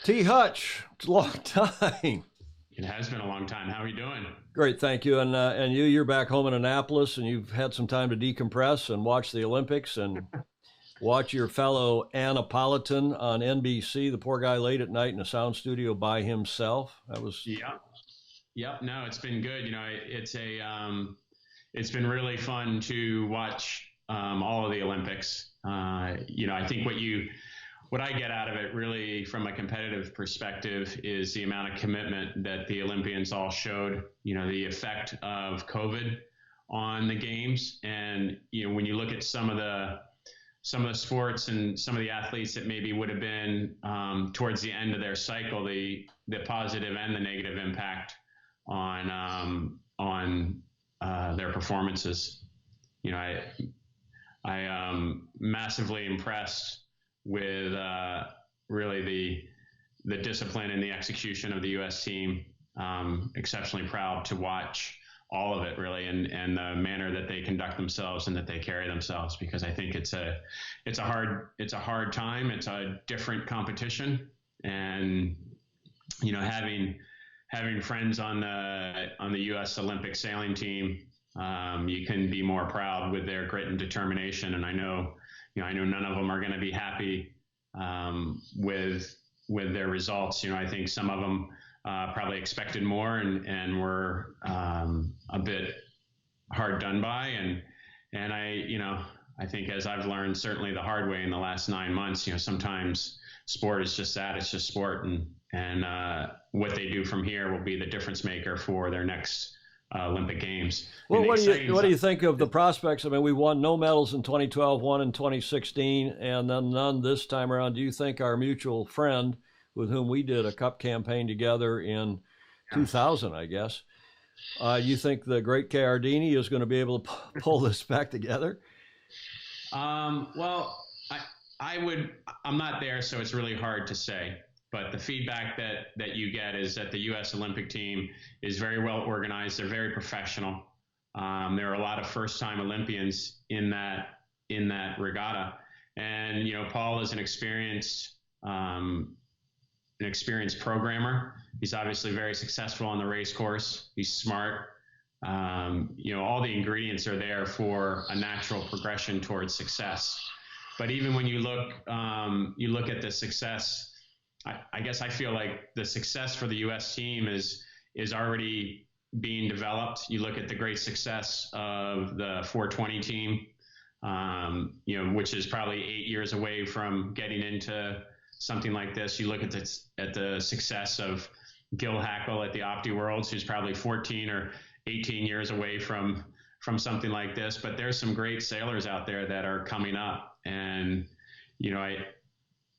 T. Hutch, it's a long time. It has been a long time. How are you doing? Great, thank you. And you're back home in Annapolis, and you've had some time to decompress and watch the Olympics and watch your fellow Annapolitan on NBC. The poor guy late at night in a sound studio by himself. That was Yep. No, it's been good. It's been really fun to watch all of the Olympics. I think what I get out of it really from a competitive perspective is the amount of commitment that the Olympians all showed, the effect of COVID on the games. And, when you look at some of the sports and some of the athletes that maybe would have been towards the end of their cycle, the positive and the negative impact on their performances. I am massively impressed with really the discipline and the execution of the U.S. team. Exceptionally proud to watch all of it, really, and the manner that they conduct themselves and that they carry themselves, because I think it's a hard time. It's a different competition, and having friends on the U.S. Olympic sailing team, you can be more proud with their grit and determination. And I know none of them are going to be happy with their results. I think some of them probably expected more and were a bit hard done by. And I think, as I've learned certainly the hard way in the last 9 months, sometimes sport is just that. It's just sport, and what they do from here will be the difference maker for their next Olympic Games. Well, what do you think of the prospects? I mean, we won no medals in 2012, one in 2016, and then none this time around. Do you think our mutual friend, with whom we did a cup campaign together in 2000, I guess, you think the great Chiardini is going to be able to pull this back together? Well, I'm not there, so it's really hard to say. But the feedback that you get is that the U.S. Olympic team is very well organized. They're very professional. There are a lot of first-time Olympians in that regatta, and Paul is an experienced programmer. He's obviously very successful on the race course. He's smart. All the ingredients are there for a natural progression towards success. But even when you look at the success, I guess I feel like the success for the U.S. team is already being developed. You look at the great success of the 420 team, which is probably 8 years away from getting into something like this. You look at the success of Gil Hackle at the Opti Worlds, who's probably 14 or 18 years away from something like this. But there's some great sailors out there that are coming up, and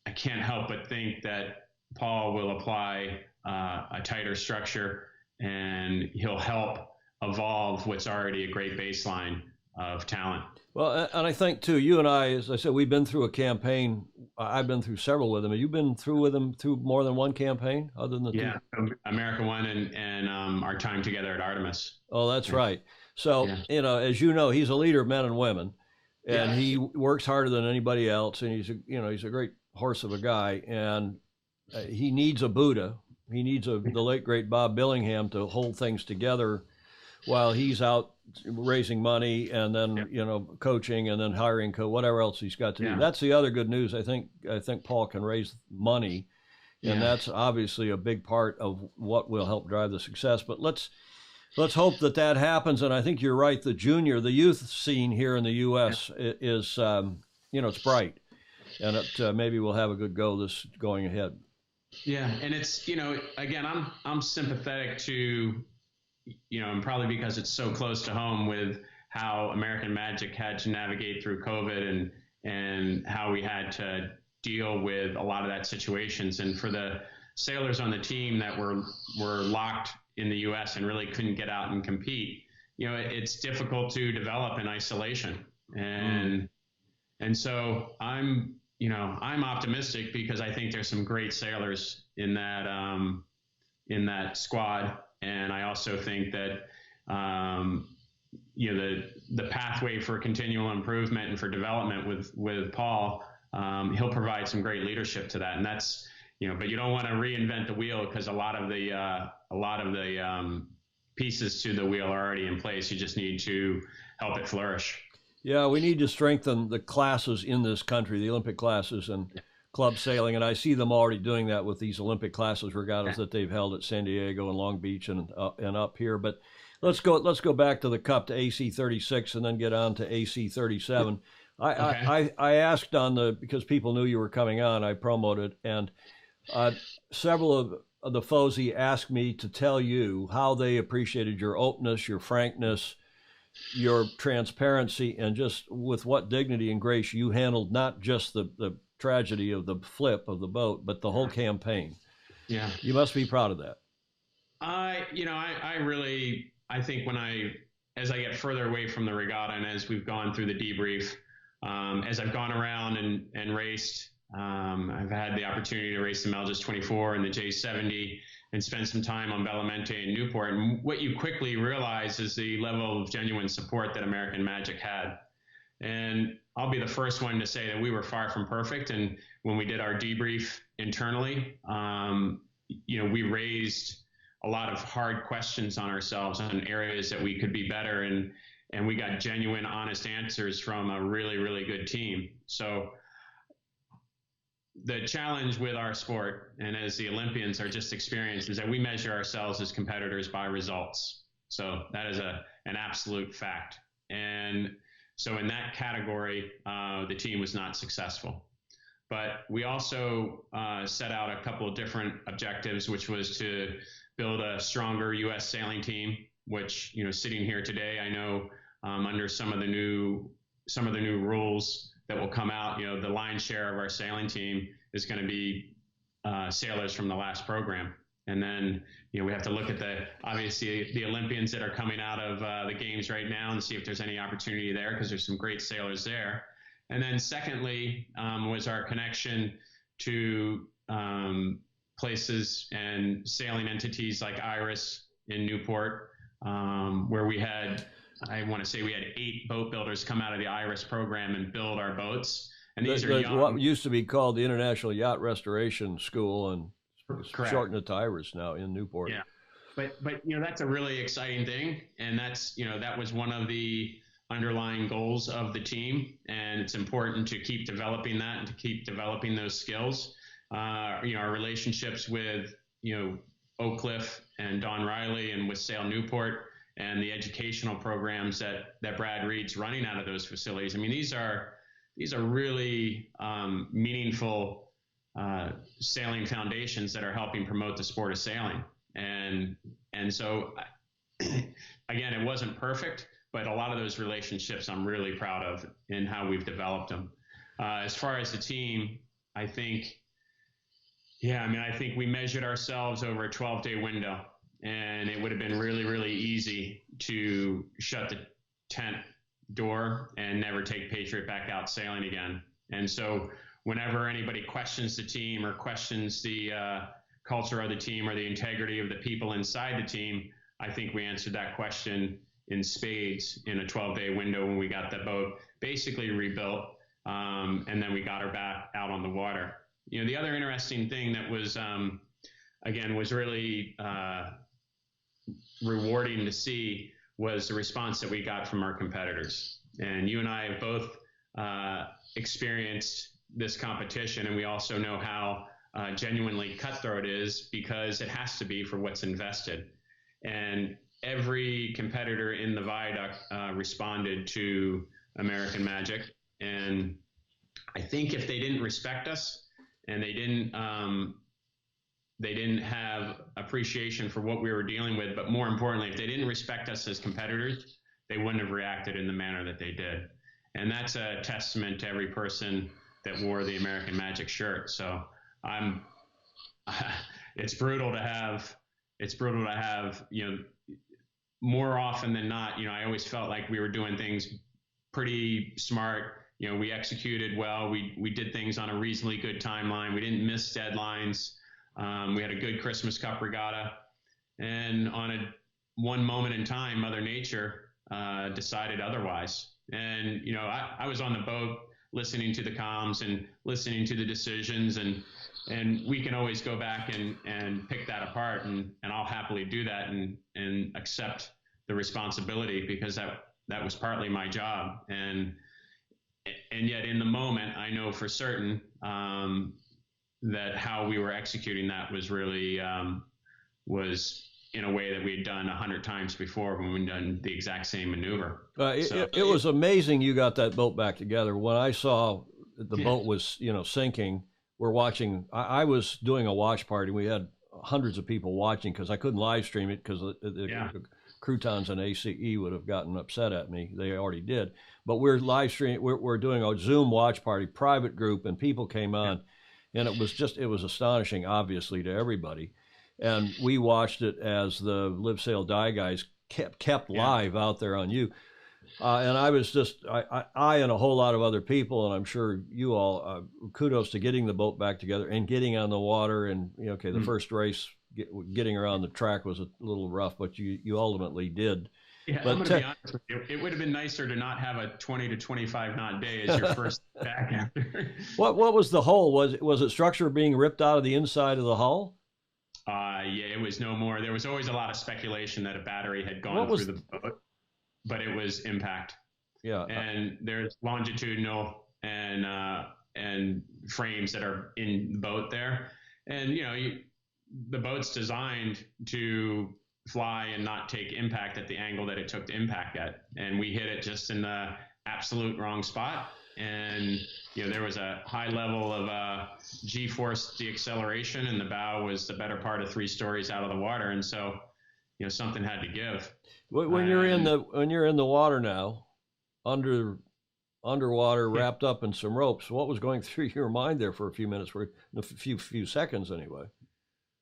I can't help but think that Paul will apply a tighter structure, and he'll help evolve what's already a great baseline of talent. Well, and I think, too, you and I, as I said, we've been through a campaign. I've been through several with him. Have you been through with him through more than one campaign other than the two? America One and our time together at Artemis. Oh, that's right. So, as you know, he's a leader of men and women, and he works harder than anybody else, and he's a great horse of a guy, and he needs a Buddha. He needs the late great Bob Billingham to hold things together while he's out raising money and then coaching and then hiring whatever else he's got to do. That's the other good news. I think Paul can raise money, and that's obviously a big part of what will help drive the success. But let's hope that happens. And I think you're right. The youth scene here in the U.S. is it's bright, and it maybe we'll have a good go this going ahead. Yeah, and it's again, I'm sympathetic to and probably because it's so close to home with how American Magic had to navigate through COVID and how we had to deal with a lot of that situations. And for the sailors on the team that were locked in the U.S. and really couldn't get out and compete, it's difficult to develop in isolation. And so I'm optimistic because I think there's some great sailors in that squad. And I also think that, the pathway for continual improvement and for development with Paul, he'll provide some great leadership to that. And that's, but you don't want to reinvent the wheel, because a lot of the pieces to the wheel are already in place. You just need to help it flourish. Yeah, we need to strengthen the classes in this country, the Olympic classes and club sailing, and I see them already doing that with these Olympic classes regattas that they've held at San Diego and Long Beach and up here. But let's go back to the Cup, to AC 36, and then get on to AC 37. I asked because people knew you were coming on, I promoted, and several of the FOSI asked me to tell you how they appreciated your openness, your frankness, your transparency, and just with what dignity and grace you handled not just the tragedy of the flip of the boat, but the whole campaign. Yeah. You must be proud of that. I think as I get further away from the regatta, and as we've gone through the debrief, as I've gone around and raced, I've had the opportunity to race the Melges 24 and the J70 and spend some time on Bellamente and Newport. And what you quickly realize is the level of genuine support that American Magic had. And I'll be the first one to say that we were far from perfect. And when we did our debrief internally, we raised a lot of hard questions on ourselves on areas that we could be better. And we got genuine, honest answers from a really, really good team. So the challenge with our sport, and as the Olympians are just experienced, is that we measure ourselves as competitors by results. So that is an absolute fact. And so in that category, the team was not successful. But we also set out a couple of different objectives, which was to build a stronger U.S. sailing team, which, sitting here today, I know under some of the new rules that will come out, the lion's share of our sailing team is going to be sailors from the last program. And then, we have to look at obviously the Olympians that are coming out of the games right now and see if there's any opportunity there, because there's some great sailors there. And then secondly, was our connection to places and sailing entities like Iris in Newport, where we had 8 boat builders come out of the Iris program and build our boats. And these are young. What used to be called the International Yacht Restoration School, and shortened it to Iris now in Newport. Yeah, but that's a really exciting thing, and that's that was one of the underlying goals of the team, and it's important to keep developing that and to keep developing those skills. Our relationships with Oak Cliff and Don Riley and with Sail Newport, and the educational programs that Brad Reed's running out of those facilities. I mean, these are really meaningful sailing foundations that are helping promote the sport of sailing. And so, again, it wasn't perfect, but a lot of those relationships I'm really proud of in how we've developed them. As far as the team, I think we measured ourselves over a 12-day window, and it would have been really, really easy to shut the tent door and never take Patriot back out sailing again. And so whenever anybody questions the team or questions the culture of the team or the integrity of the people inside the team, I think we answered that question in spades in a 12-day window when we got the boat basically rebuilt, and then we got her back out on the water. The other interesting thing that was, again, was really rewarding to see was the response that we got from our competitors. And you and I have both experienced this competition, and we also know how genuinely cutthroat it is, because it has to be for what's invested. And every competitor in the viaduct responded to American Magic. And I think if they didn't respect us and they didn't have appreciation for what we were dealing with, but more importantly, if they didn't respect us as competitors, they wouldn't have reacted in the manner that they did. And that's a testament to every person that wore the American Magic shirt. So it's brutal to have, more often than not, I always felt like we were doing things pretty smart. We executed well. We did things on a reasonably good timeline. We didn't miss deadlines. We had a good Christmas Cup regatta, and on one moment in time, Mother Nature decided otherwise. And I was on the boat listening to the comms and listening to the decisions, and we can always go back and pick that apart, and I'll happily do that and accept the responsibility, because that was partly my job. And yet in the moment, I know for certain that how we were executing that was really was in a way that we had done 100 times before when we'd done the exact same maneuver. It was amazing you got that boat back together. When I saw the boat was, sinking, we're watching. I was doing a watch party. We had hundreds of people watching because I couldn't live stream it because the croutons and ACE would have gotten upset at me. They already did. But we're live streaming. We're doing a Zoom watch party, private group, and people came on, and it was astonishing, obviously, to everybody. And we watched it as the Live Sail Die guys kept live out there on you. And I was just, I and a whole lot of other people, and I'm sure you all, kudos to getting the boat back together and getting on the water. And, the first race, getting around the track was a little rough, but you ultimately did. Yeah, but I'm going to be honest with you. It would have been nicer to not have a 20 to 25 knot day as your first back after. What was the hull? Was it structure being ripped out of the inside of the hull? It was no more. There was always a lot of speculation that a battery had gone through the boat, but it was impact. Yeah. And there's longitudinal and frames that are in the boat there. And, the boat's designed to fly and not take impact at the angle that it took to impact at. And we hit it just in the absolute wrong spot. And, there was a high level of G-force deceleration, and the bow was the better part of 3 stories out of the water. And so, something had to give. When you're in the water now, underwater, wrapped up in some ropes, what was going through your mind there for a few minutes, a few seconds anyway?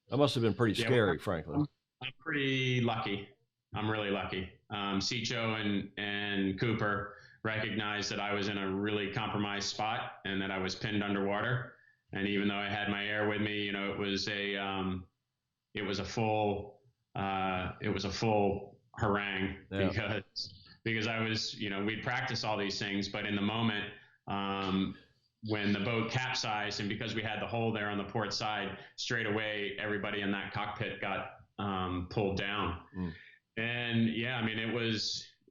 That must have been pretty scary, frankly. I'm pretty lucky. I'm really lucky. Sicho and Cooper recognized that I was in a really compromised spot and that I was pinned underwater. And even though I had my air with me, it was a full harangue because I was, we'd practiced all these things, but in the moment, when the boat capsized, and because we had the hole there on the port side, straight away, everybody in that cockpit got pulled down. And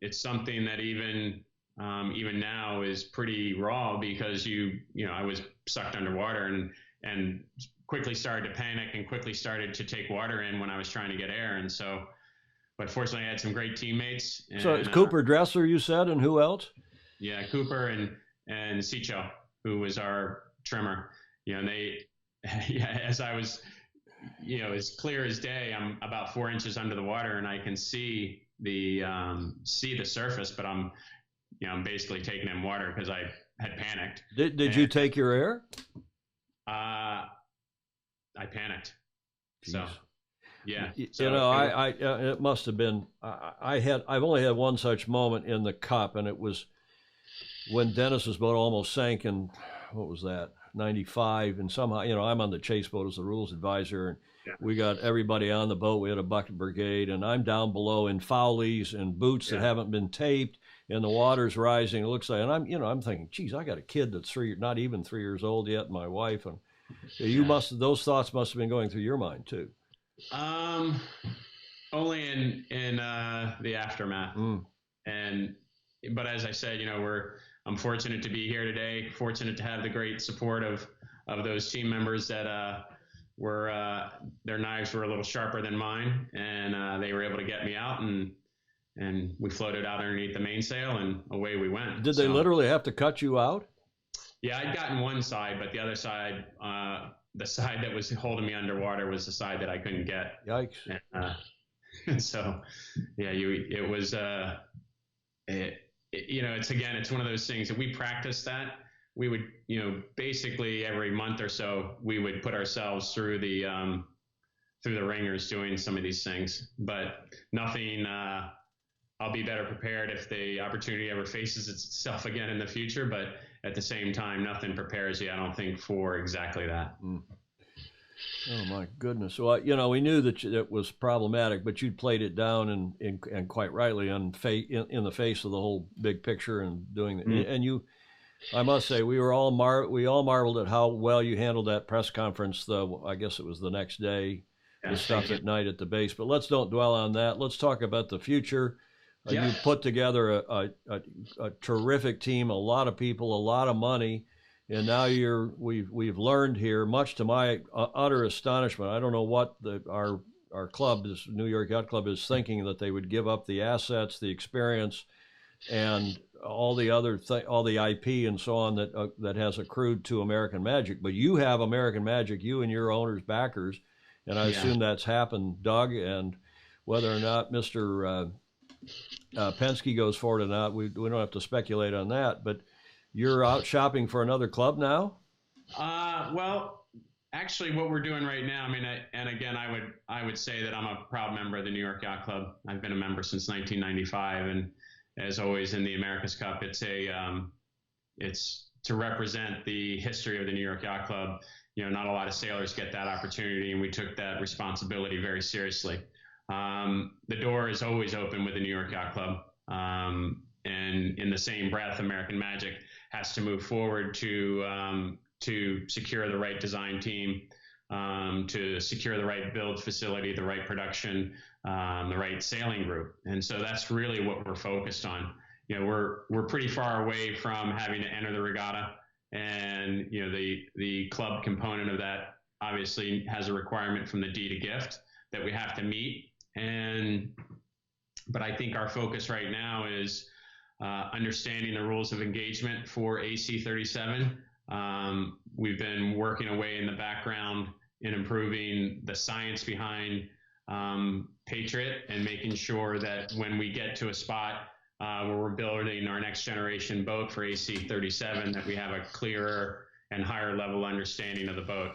it's something that even now is pretty raw, because I was sucked underwater and quickly started to panic and quickly started to take water in when I was trying to get air. And so, but fortunately I had some great teammates. And, so it's Cooper Dressler, you said, and who else? Yeah, Cooper and Sicho, who was our trimmer. As I was, as clear as day, I'm about 4 inches under the water and I can see the surface, but I'm basically taking in water because I had panicked. Did you take your air? I panicked. Jeez. So, yeah. It must have been. I've only had one such moment in the Cup, and it was when Dennis's boat almost sank in, what was that, 95, and somehow, I'm on the chase boat as the rules advisor, and we got everybody on the boat. We had a bucket brigade, and I'm down below in foulies and boots that haven't been taped, and the water's rising. It looks like, and I'm thinking, geez, I got a kid that's not even 3 years old yet, my wife, and those thoughts must have been going through your mind too. Only in the aftermath. But as I said, I'm fortunate to be here today, fortunate to have the great support of those team members that were their knives were a little sharper than mine, and they were able to get me out, and we floated out underneath the mainsail, and away we went. Did they literally have to cut you out? Yeah, I'd gotten one side, but the other side, the side that was holding me underwater was the side that I couldn't get. Yikes. And so, it was, it's one of those things that we practiced that. We would, basically every month or so, we would put ourselves through the ringers doing some of these things, but nothing, I'll be better prepared if the opportunity ever faces itself again in the future. But at the same time, nothing prepares you, I don't think, for exactly that. Oh my goodness! Well, we knew that it was problematic, but you'd played it down and quite rightly in the face of the whole big picture and doing and I must say we all marveled at how well you handled that press conference. I guess it was the next day, the stuff at night at the base. But let's don't dwell on that. Let's talk about the future. You put together a terrific team, a lot of people, a lot of money, and now we've learned here, much to my utter astonishment. I don't know what our club, this New York Yacht Club, is thinking, that they would give up the assets, the experience, and all the other all the IP and so on that has accrued to American Magic. But you have American Magic, you and your owners, backers, and I assume that's happened, Doug. And whether or not Mr. Penske goes forward or not, we don't have to speculate on that. But you're out shopping for another club now? Well, actually, what we're doing right now, I mean, I would say that I'm a proud member of the New York Yacht Club. I've been a member since 1995, and as always in the America's Cup, it's to represent the history of the New York Yacht Club. You know, not a lot of sailors get that opportunity, and we took that responsibility very seriously. The door is always open with the New York Yacht Club, and in the same breath, American Magic has to move forward to secure the right design team, to secure the right build facility, the right production, the right sailing group. And so that's really what we're focused on. You know, we're pretty far away from having to enter the regatta, and you know, the club component of that obviously has a requirement from the deed of gift that we have to meet. But I think our focus right now is understanding the rules of engagement for AC 37. We've been working away in the background in improving the science behind Patriot, and making sure that when we get to a spot where we're building our next generation boat for AC 37, that we have a clearer and higher level understanding of the boat.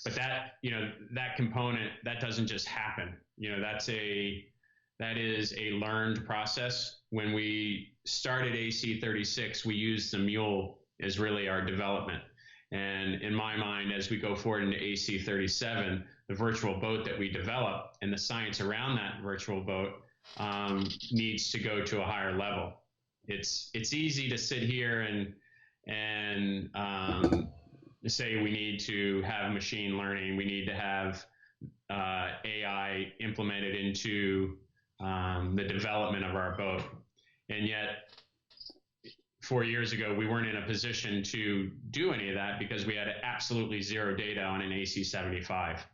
But that component, that doesn't just happen. You know, that is a learned process. When we started AC 36, we used the mule as really our development. And in my mind, as we go forward into AC 37, the virtual boat that we develop and the science around that virtual boat needs to go to a higher level. It's easy to sit here and say we need to have machine learning, we need to have AI implemented into the development of our boat. And yet, 4 years ago, we weren't in a position to do any of that because we had absolutely zero data on an AC 75.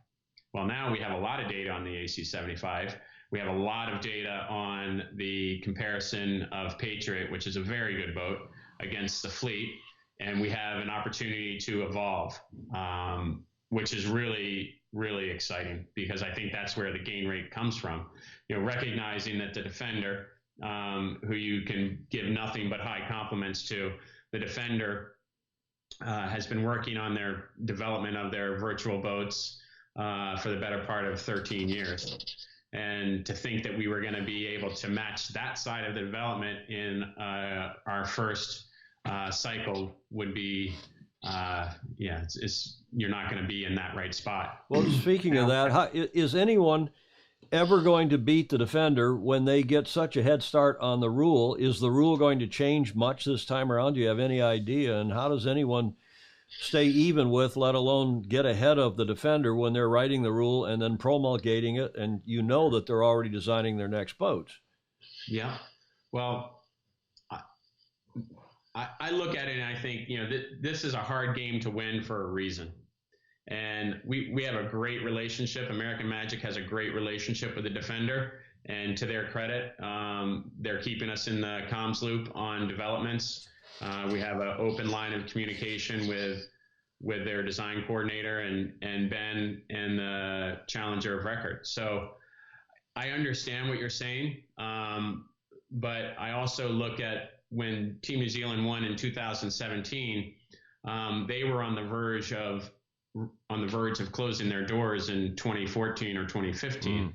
Well, now we have a lot of data on the AC 75. We have a lot of data on the comparison of Patriot, which is a very good boat, against the fleet. And we have an opportunity to evolve, which is really, really exciting, because I think that's where the gain rate comes from. You know, recognizing that the Defender, who you can give nothing but high compliments to, the Defender has been working on their development of their virtual boats for the better part of 13 years. And to think that we were going to be able to match that side of the development in our first cycle would be, you're not going to be in that right spot. Well, speaking of that, is anyone ever going to beat the Defender when they get such a head start on the rule? Is the rule going to change much this time around? Do you have any idea? And how does anyone stay even with, let alone get ahead of the Defender when they're writing the rule and then promulgating it, and you know that they're already designing their next boats? Yeah. Well, I look at it and I think, you know, this is a hard game to win for a reason. And we have a great relationship. American Magic has a great relationship with the Defender, and to their credit, they're keeping us in the comms loop on developments. We have an open line of communication with their design coordinator and Ben and the challenger of record. So I understand what you're saying, but I also look at when Team New Zealand won in 2017, they were on the verge of closing their doors in 2014 or 2015.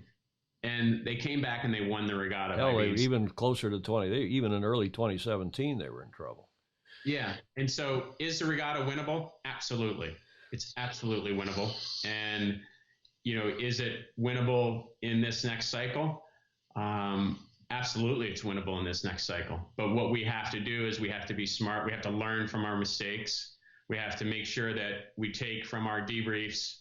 And they came back and they won the regatta. Hell, even closer to 20. Even in early 2017, they were in trouble. Yeah. And so is the regatta winnable? Absolutely. It's absolutely winnable. And, you know, is it winnable in this next cycle? absolutely it's winnable in this next cycle. But what we have to do is we have to be smart. We have to learn from our mistakes. We have to make sure that we take from our debriefs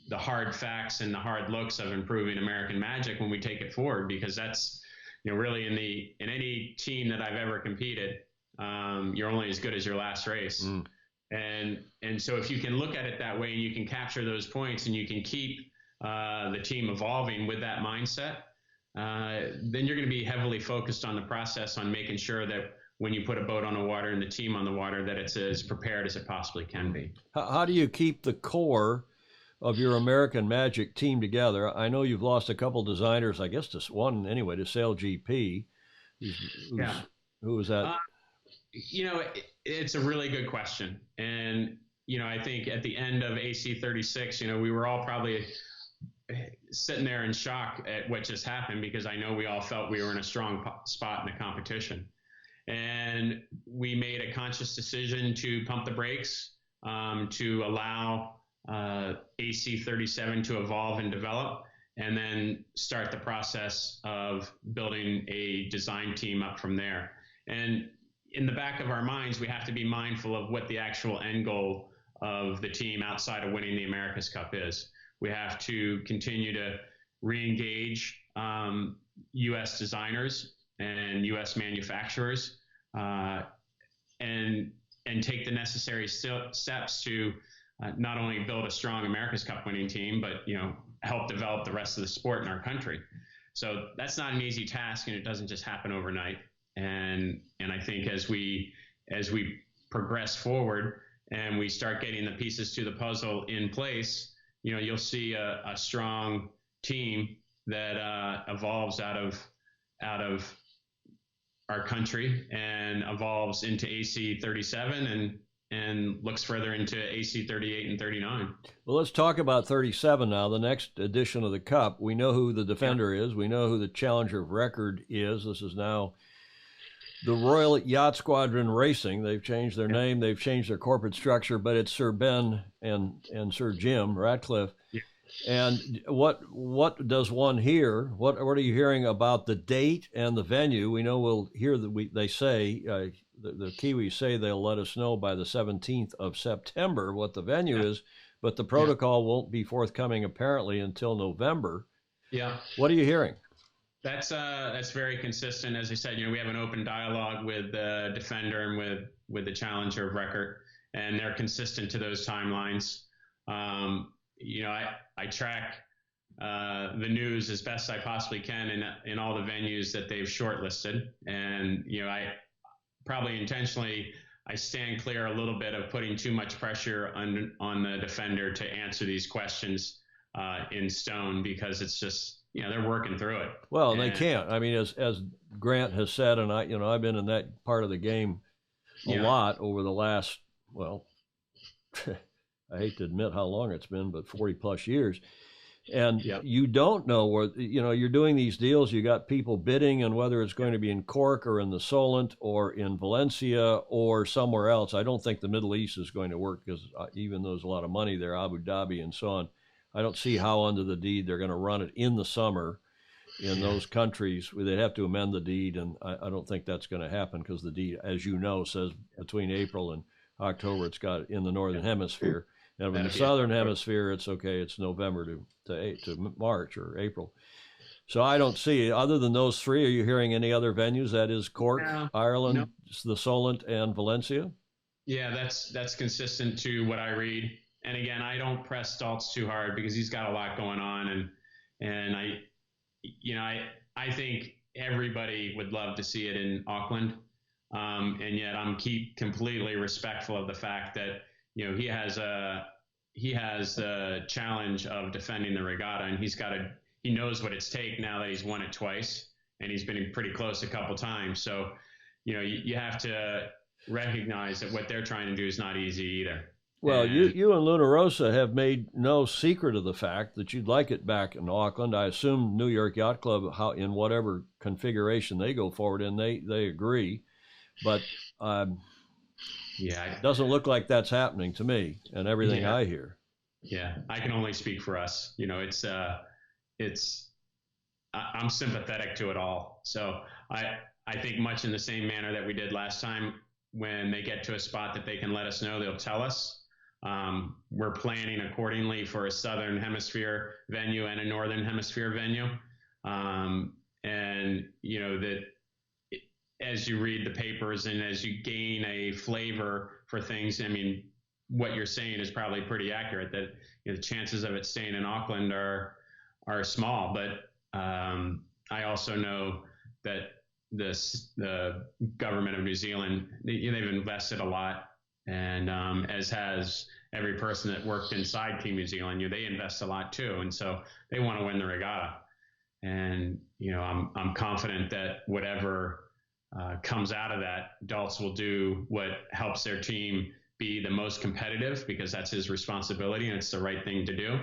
the hard facts and the hard looks of improving American Magic when we take it forward, because that's, really in any team that I've ever competed, you're only as good as your last race. And so if you can look at it that way and you can capture those points and you can keep the team evolving with that mindset, then you're going to be heavily focused on the process, on making sure that when you put a boat on the water and the team on the water, that it's as prepared as it possibly can be. How do you keep the core of your American Magic team together? I know you've lost a couple designers, I guess just one anyway, to Sail GP. Who was that? It's a really good question. And, I think at the end of AC 36, we were all probably sitting there in shock at what just happened, because I know we all felt we were in a strong spot in the competition. And we made a conscious decision to pump the brakes, to allow AC 37 to evolve and develop, and then start the process of building a design team up from there. And in the back of our minds, we have to be mindful of what the actual end goal of the team outside of winning the America's Cup is. We have to continue to re-engage U.S. designers and U.S. manufacturers, and take the necessary steps to not only build a strong America's Cup winning team, but help develop the rest of the sport in our country. So that's not an easy task, and it doesn't just happen overnight. And I think as we progress forward and we start getting the pieces to the puzzle in place, you'll see a strong team that evolves out of our country and evolves into AC 37 and looks further into AC 38 and 39. Well, let's talk about 37 now, the next edition of the Cup. We know who the defender is. We know who the challenger of record is. This is now the Royal Yacht Squadron Racing. They've changed their name. They've changed their corporate structure, but it's Sir Ben and Sir Jim Ratcliffe. Yeah. And what does one hear? What are you hearing about the date and the venue? We know we'll hear that they say, the Kiwis say they'll let us know by the 17th of September what the venue is, but the protocol won't be forthcoming apparently until November. Yeah. What are you hearing? That's very consistent. As I said, we have an open dialogue with the defender and with the challenger of record, and they're consistent to those timelines. I track the news as best I possibly can in all the venues that they've shortlisted, and I probably intentionally I stand clear a little bit of putting too much pressure on the defender to answer these questions in stone, because it's just they're working through it. Well, and they can't. I mean, as Grant has said, and I've been in that part of the game a lot over the last, well, I hate to admit how long it's been, but 40 plus years. And you don't know where, you're doing these deals, you got people bidding, and whether it's going to be in Cork or in the Solent or in Valencia or somewhere else. I don't think the Middle East is going to work, because even though there's a lot of money there, Abu Dhabi and so on, I don't see how under the deed they're going to run it in the summer in those countries. They'd have to amend the deed, and I don't think that's going to happen, because the deed, as you know, says between April and October it's got in the Northern Hemisphere. And in the Southern Hemisphere, it's okay. It's November to March or April. So I don't see, other than those three, are you hearing any other venues? That is Cork, Ireland, the Solent, and Valencia? Yeah, that's consistent to what I read. And again, I don't press Stoltz too hard, because he's got a lot going on, and I think everybody would love to see it in Auckland, and yet I'm completely respectful of the fact that he has the challenge of defending the regatta, and he knows what it's take now that he's won it twice, and he's been pretty close a couple times. So you have to recognize that what they're trying to do is not easy either. Well, you and Luna Rosa have made no secret of the fact that you'd like it back in Auckland. I assume New York Yacht Club, in whatever configuration they go forward in, they agree. But it doesn't look like that's happening to me and everything I hear. Yeah, I can only speak for us. It's I'm sympathetic to it all. So I think much in the same manner that we did last time, when they get to a spot that they can let us know, they'll tell us. We're planning accordingly for a Southern Hemisphere venue and a Northern Hemisphere venue. And, you know, that as you read the papers and as you gain a flavor for things, I mean, what you're saying is probably pretty accurate, that, you know, the chances of it staying in Auckland are small. But I also know that the government of New Zealand, they've invested a lot, and as has every person that worked inside Team New Zealand, you know, they invest a lot too, and so they want to win the regatta. And, you know, I'm confident that whatever comes out of that, Daltz will do what helps their team be the most competitive, because that's his responsibility and it's the right thing to do.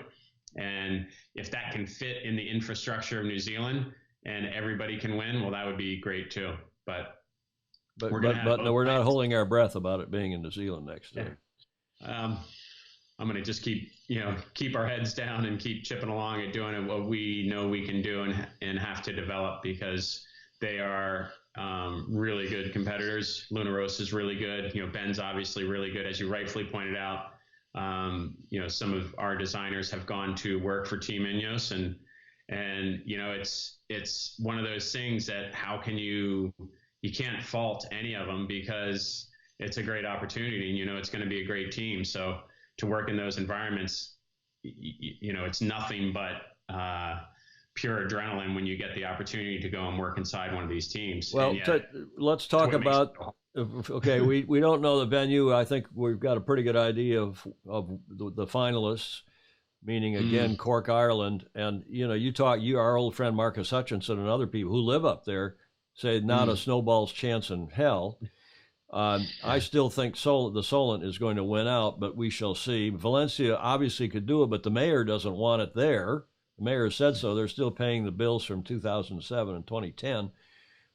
And if that can fit in the infrastructure of New Zealand and everybody can win, well, that would be great too. But we're not holding our breath about it being in New Zealand next year. I'm going to just keep our heads down and keep chipping along at doing what we know we can do and have to develop, because they are really good competitors. Luna Rossa is really good. You know, Ben's obviously really good, as you rightfully pointed out. You know, some of our designers have gone to work for Team Ineos, and you know, it's one of those things that you can't fault any of them, because it's a great opportunity and, you know, it's going to be a great team. So to work in those environments, you know, it's nothing but pure adrenaline when you get the opportunity to go and work inside one of these teams. Well, let's talk about, okay, we don't know the venue. I think we've got a pretty good idea of the finalists, meaning, again, Cork, Ireland. And, you know, our old friend Marcus Hutchinson and other people who live up there say not a snowball's chance in hell. I still think the Solent is going to win out, but we shall see. Valencia obviously could do it, but the mayor doesn't want it there. The mayor said so. They're still paying the bills from 2007 and 2010.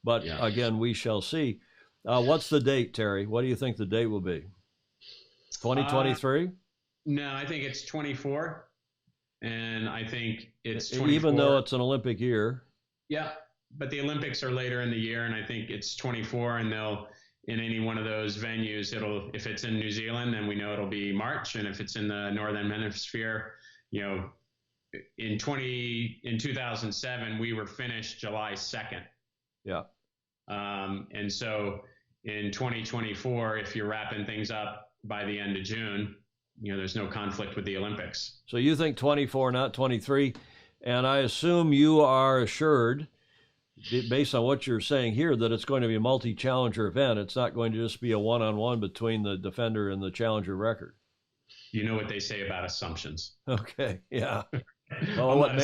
But again, we shall see. What's the date, Terry? What do you think the date will be? 2023? No, I think it's 24. And I think it's 24. Even though it's an Olympic year. Yeah, but the Olympics are later in the year, and I think it's 24, and they'll, in any one of those venues, if it's in New Zealand, then we know it'll be March. And if it's in the Northern Hemisphere, you know, in 2007, we were finished July 2nd. Yeah. And so in 2024, if you're wrapping things up by the end of June, you know, there's no conflict with the Olympics. So you think 24, not 23. And I assume you are assured, based on what you're saying here, that it's going to be a multi-challenger event. It's not going to just be a one-on-one between the defender and the challenger record. You know what they say about assumptions. Okay, yeah. Well, what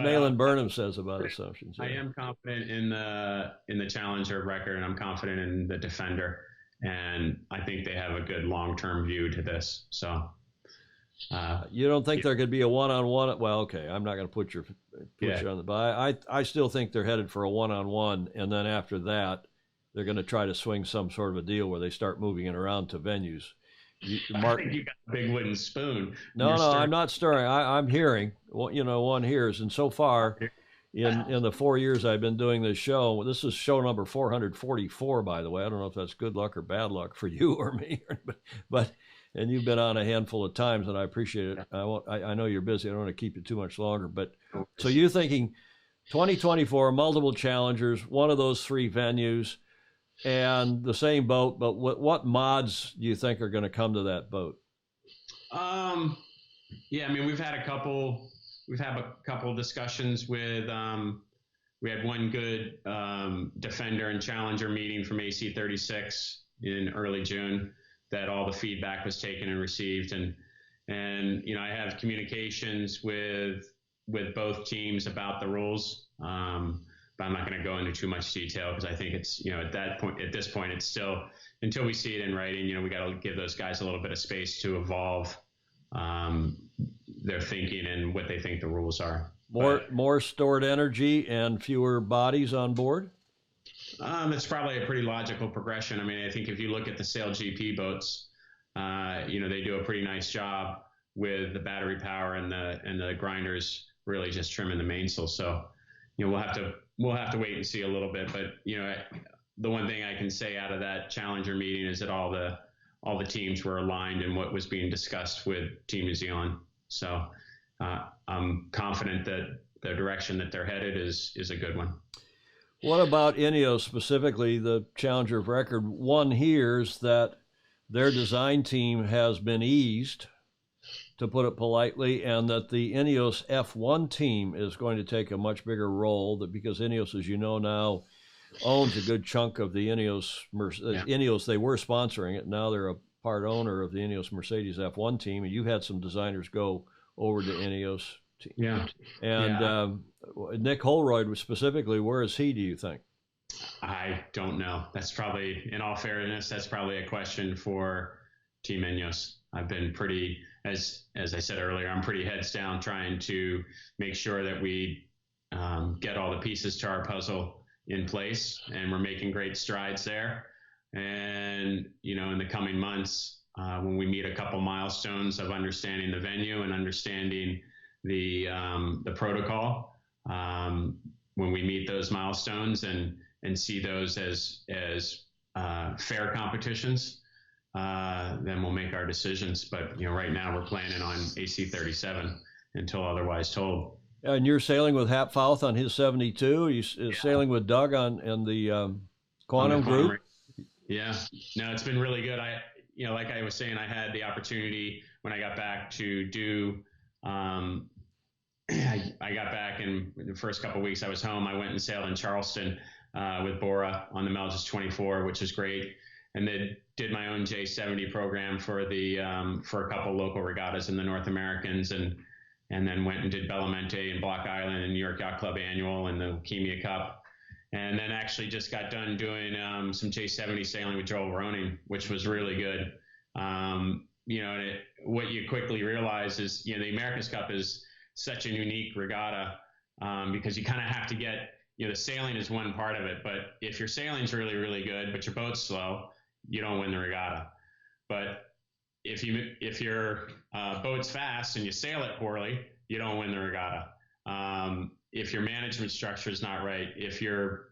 Malin Burnham says about assumptions. Yeah. I am confident in the challenger record, and I'm confident in the defender, and I think they have a good long-term view to this. So. You don't think there could be a one-on-one? Well, okay, I'm not going to put you on the. But I still think they're headed for a one-on-one, and then after that, they're going to try to swing some sort of a deal where they start moving it around to venues. I think you got a big wooden spoon. No, I'm not stirring. I'm hearing. Well, you know, one hears, and so far, in the 4 years I've been doing this show, this is show number 444, by the way. I don't know if that's good luck or bad luck for you or me, but. And you've been on a handful of times, and I appreciate it. I know you're busy. I don't want to keep you too much longer. But so you're thinking 2024, multiple challengers, one of those three venues, and the same boat. But what mods do you think are going to come to that boat? Yeah, I mean, we've had a couple discussions with. We had one good defender and challenger meeting from AC36 in early June, that all the feedback was taken and received. And you know, I have communications with both teams about the rules. But I'm not going to go into too much detail, because I think it's, you know, at this point, it's still, until we see it in writing, you know, we got to give those guys a little bit of space to evolve their thinking and what they think the rules are. More stored energy and fewer bodies on board? It's probably a pretty logical progression. I mean, I think if you look at the Sail GP boats, you know, they do a pretty nice job with the battery power and the grinders really just trimming the mainsail. So, we'll have to wait and see a little bit. But, the one thing I can say out of that Challenger meeting is that all the teams were aligned in what was being discussed with Team New Zealand. So I'm confident that the direction that they're headed is a good one. What about Ineos specifically, the Challenger of record? One hears that their design team has been eased, to put it politely, and that the Ineos F1 team is going to take a much bigger role, that because Ineos, as you know now, owns a good chunk of the Ineos. Ineos, they were sponsoring it. Now they're a part owner of the Ineos Mercedes F1 team, and you had some designers go over to Ineos. Yeah. And Nick Holroyd specifically, where is he, do you think? I don't know. That's probably, in all fairness, that's probably a question for Team Ineos. I've been pretty, as I said earlier, I'm pretty heads down trying to make sure that we get all the pieces to our puzzle in place, and we're making great strides there. And, in the coming months, when we meet a couple milestones of understanding the venue and understanding the protocol, when we meet those milestones and see those as fair competitions, then we'll make our decisions. But, right now we're planning on AC37 until otherwise told. And you're sailing with Hap Fouth on his 72. You're sailing with Doug in the Quantum group. Yeah. No, it's been really good. Like I was saying, I had the opportunity when I got back to do, I got back in the first couple of weeks I was home. I went and sailed in Charleston with Bora on the Melges 24, which was great. And then did my own J70 program for for a couple local regattas in the North Americans, and then went and did Bellamente and Block Island and New York Yacht Club Annual and the Leukemia Cup. And then actually just got done doing some J70 sailing with Joel Roning, which was really good. What you quickly realize is, the America's Cup is such a unique regatta because you kind of have to get, the sailing is one part of it. But if your sailing's really, really good, but your boat's slow, you don't win the regatta. But if your boat's fast and you sail it poorly, you don't win the regatta. If your management structure is not right, if your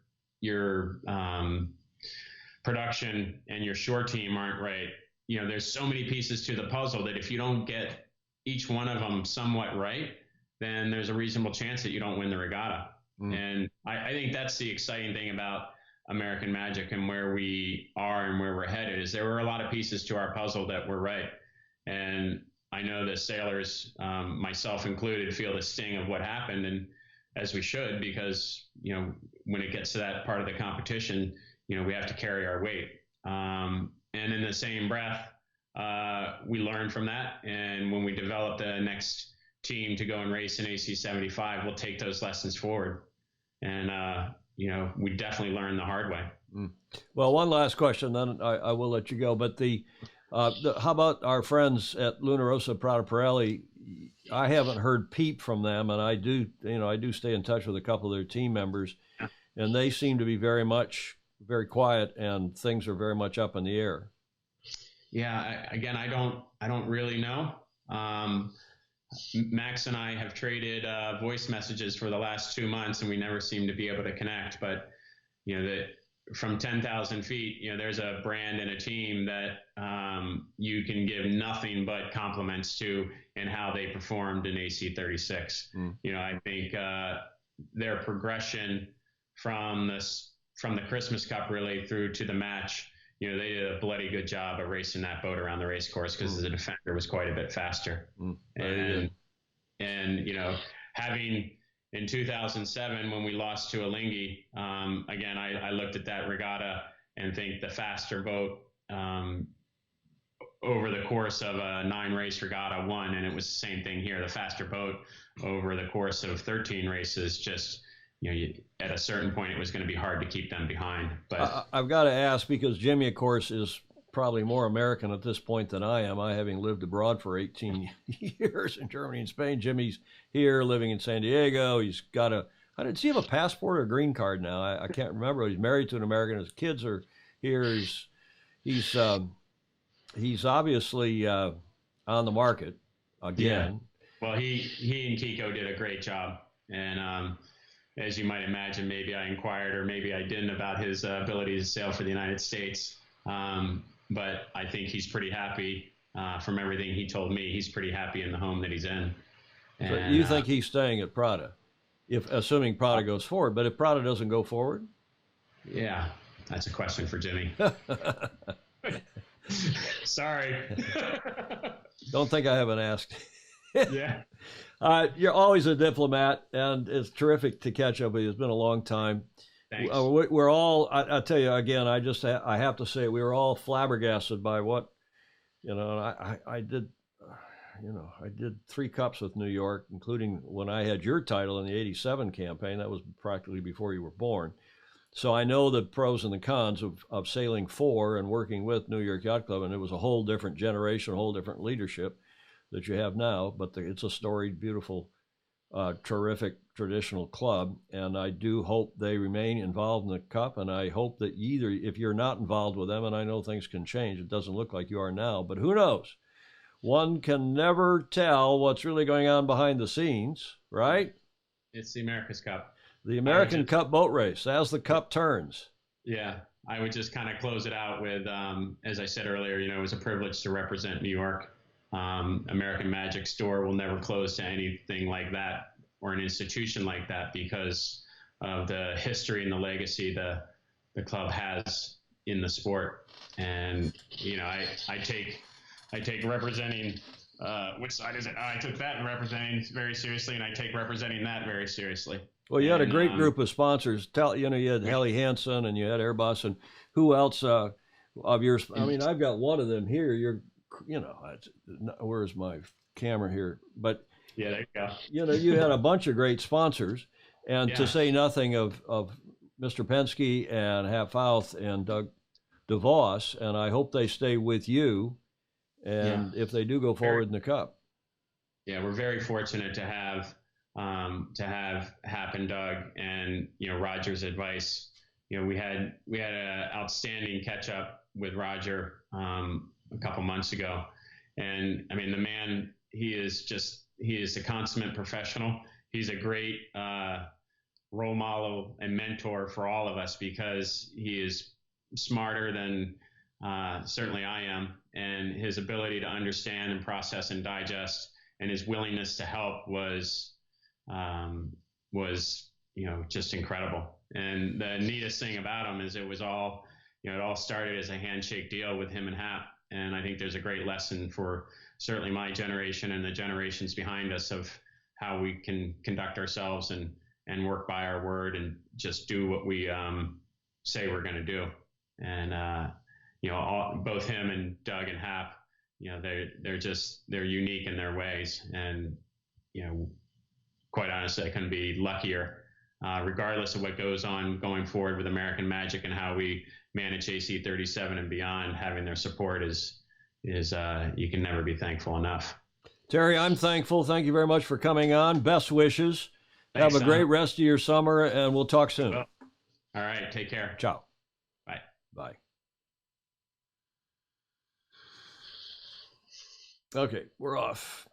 production and your shore team aren't right, there's so many pieces to the puzzle that if you don't get each one of them somewhat right, then there's a reasonable chance that you don't win the regatta. And I think that's the exciting thing about American Magic and where we are and where we're headed, is there were a lot of pieces to our puzzle that were right. And I know the sailors, myself included, feel the sting of what happened, and as we should, because, when it gets to that part of the competition, we have to carry our weight. And in the same breath, we learn from that. And when we develop the next team to go and race in AC75, we'll take those lessons forward. And, we definitely learned the hard way. Well, one last question, then I will let you go. But how about our friends at Luna Rossa Prata Pirelli? I haven't heard peep from them, and I do stay in touch with a couple of their team members, and they seem to be very quiet, and things are very much up in the air. Yeah, I don't really know. Max and I have traded voice messages for the last 2 months, and we never seem to be able to connect. But from 10,000 feet, there's a brand and a team that you can give nothing but compliments to in how they performed in AC36. I think their progression from the Christmas Cup really through to the match, they did a bloody good job of racing that boat around the race course because the Defender was quite a bit faster. And having in 2007, when we lost to Alinghi, again, I looked at that regatta and think the faster boat over the course of a 9-race regatta won, and it was the same thing here. The faster boat over the course of 13 races just, at a certain point, it was going to be hard to keep them behind. But I've got to ask, because Jimmy, of course, is probably more American at this point than I am. I having lived abroad for 18 years in Germany and Spain. Jimmy's here living in San Diego. He's got does he have a passport or a green card now? I can't remember. He's married to an American. His kids are here. He's obviously on the market again. Well, he and Kiko did a great job, and as you might imagine, maybe I inquired or maybe I didn't about his ability to sail for the United States. But I think he's pretty happy. From everything he told me, he's pretty happy in the home that he's in. So And you think he's staying at Prada, if assuming Prada goes forward? But if Prada doesn't go forward, yeah, that's a question for Jimmy. Sorry. Don't think I haven't asked. Yeah. You're always a diplomat, and it's terrific to catch up with you. It's been a long time. Thanks. We're all, I tell you again, I have to say, we were all flabbergasted by what, I did, I did 3 cups with New York, including when I had your title in the '87 campaign. That was practically before you were born. So I know the pros and the cons of sailing for and working with New York Yacht Club, and it was a whole different generation, a whole different leadership that you have now. But it's a storied, beautiful, terrific traditional club, and I do hope they remain involved in the Cup. And I hope that either, if you're not involved with them, and I know things can change, it doesn't look like you are now, but who knows? One can never tell what's really going on behind the scenes, right? It's the America's Cup. The American Cup boat race, as the Cup turns. Yeah, I would just kind of close it out with, as I said earlier, it was a privilege to represent New York. American Magic's door will never close to anything like that or an institution like that because of the history and the legacy the club has in the sport. And I take representing which side is it? I took that representing very seriously, and I take representing that very seriously. Well, you had a great group of sponsors. You had Helly Hansen and you had Airbus, and who else of yours? I mean, I've got one of them here. Where's my camera here? But yeah, there you go. You had a bunch of great sponsors, and to say nothing of Mr. Penske and Hap Fouth and Doug DeVos, and I hope they stay with you. And if they do go forward in the Cup. Yeah, we're very fortunate to have Hap and Doug and Roger's advice. We had an outstanding catch up with Roger a couple months ago, and I mean the man, he is a consummate professional. He's a great role model and mentor for all of us because he is smarter than certainly I am, and his ability to understand and process and digest and his willingness to help was just incredible. And the neatest thing about him is it was all, it all started as a handshake deal with him and Hap. And I think there's a great lesson for certainly my generation and the generations behind us of how we can conduct ourselves and work by our word and just do what we say we're going to do. And, both him and Doug and Hap, they're unique in their ways. And, quite honestly, I couldn't be luckier, regardless of what goes on going forward with American Magic and how we manage AC37 and beyond. Having their support is you can never be thankful enough. Terry, I'm thankful. Thank you very much for coming on. Best wishes. Thanks, have a great rest of your summer, and we'll talk soon. All right. Take care. Ciao. Bye. Bye. Okay, we're off.